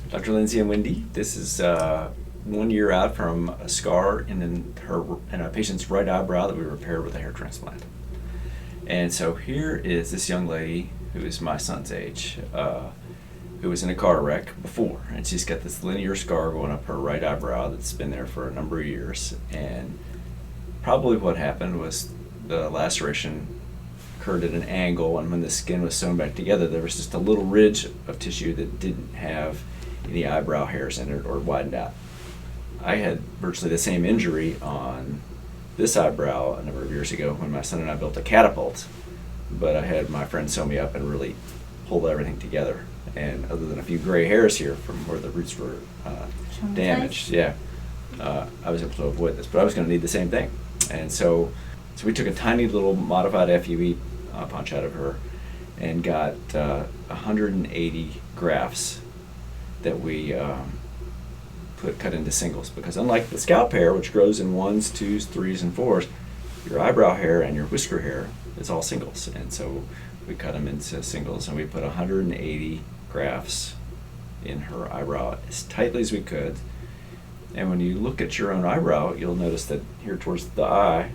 Dr. Lindsey and Wendy. This is 1 year out from a scar in a patient's right eyebrow that we repaired with a hair transplant. And so here is this young lady who is my son's age, who was in a car wreck before, and she's got this linear scar going up her right eyebrow that's been there for a number of years. And probably what happened was the laceration occurred at an angle, and when the skin was sewn back together, there was just a little ridge of tissue that didn't have any eyebrow hairs in it or widened out. I had virtually the same injury on this eyebrow a number of years ago when my son and I built a catapult, but I had my friend sew me up and really pulled everything together. And other than a few gray hairs here from where the roots were damaged, I was able to avoid this, but I was going to need the same thing. And so we took a tiny little modified FUE punch out of her and got 180 grafts that we cut into singles, because unlike the scalp hair, which grows in 1s, 2s, 3s, and 4s, your eyebrow hair and your whisker hair is all singles. And so we cut them into singles, and we put 180 grafts in her eyebrow as tightly as we could. And when you look at your own eyebrow, you'll notice that here towards the eye,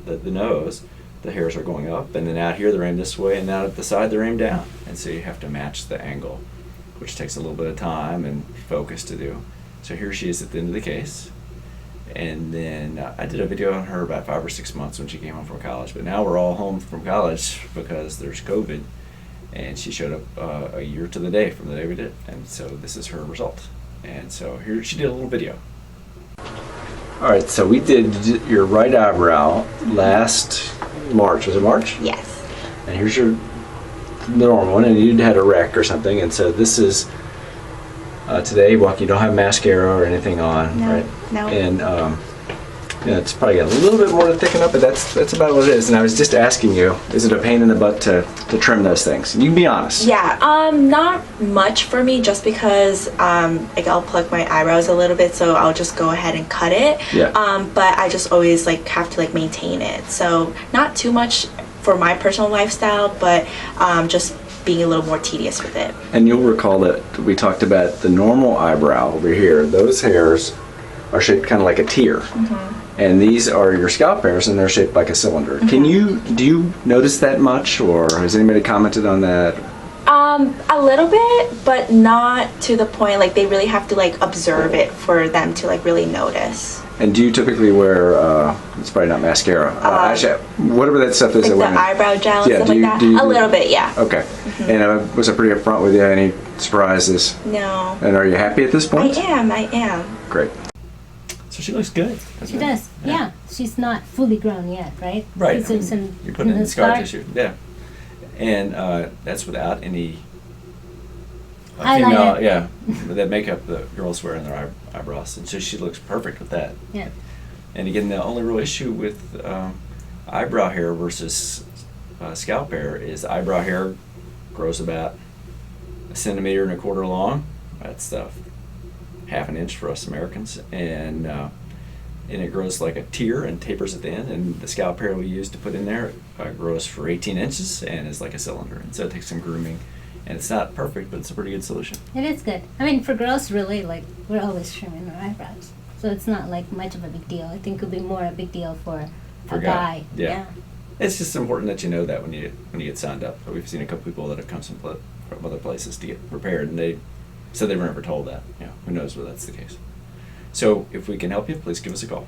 the nose, the hairs are going up, and then out here they're aimed this way, and out at the side they're aimed down. And so you have to match the angle, which takes a little bit of time and focus to do. So here she is at the end of the case. And then I did a video on her about 5 or 6 months when she came home from college, but now we're all home from college because there's COVID, and she showed up a year to the day from the day we did. And so this is her result. And so here she did a little video. All right, so we did your right eyebrow last March. Was it March? Yes. And here's your normal one, and you had a wreck or something, and so this is today. Well, you don't have mascara or anything on, no, right? No. And it's probably got a little bit more to thicken up, but that's about what it is. And I was just asking you, is it a pain in the butt to trim those things? And you can be honest. Yeah, not much for me, just because I'll pluck my eyebrows a little bit, so I'll just go ahead and cut it. Yeah. But I just always have to maintain it, so not too much for my personal lifestyle, but just being a little more tedious with it. And you'll recall that we talked about the normal eyebrow over here. Those hairs are shaped kind of like a tear. Mm-hmm. And these are your scalp hairs, and they're shaped like a cylinder. Mm-hmm. Do you notice that much, or has anybody commented on that? A little bit, but not to the point they really have to observe it for them to really notice. And do you typically wear, it's probably not mascara, actually, whatever that stuff is. The eyebrow gel and stuff that? A little bit, yeah. Okay. Mm-hmm. And was I pretty upfront with you? Any surprises? No. And are you happy at this point? I am. Great. So she looks good. She does, yeah. She's not fully grown yet, right? Right. You're putting in scar tissue. Yeah. And that's without any female, that makeup that girls wear in their eyebrows. And so she looks perfect with that. Yeah. And again, the only real issue with eyebrow hair versus scalp hair is eyebrow hair grows about 1.25 centimeters long. That's half an inch for us Americans, and it grows like a tear and tapers at the end. And the scalp hair we use to put in there grows for 18 inches and is like a cylinder. And so it takes some grooming, and it's not perfect, but it's a pretty good solution. It is good. I mean, for girls, really, we're always trimming our eyebrows, so it's not much of a big deal. I think it would be more a big deal for a guy. Yeah. It's just important that you know that when you get signed up. We've seen a couple people that have come from other places to get prepared, and they said they were never told that. Who knows whether that's the case. So if we can help you, please give us a call.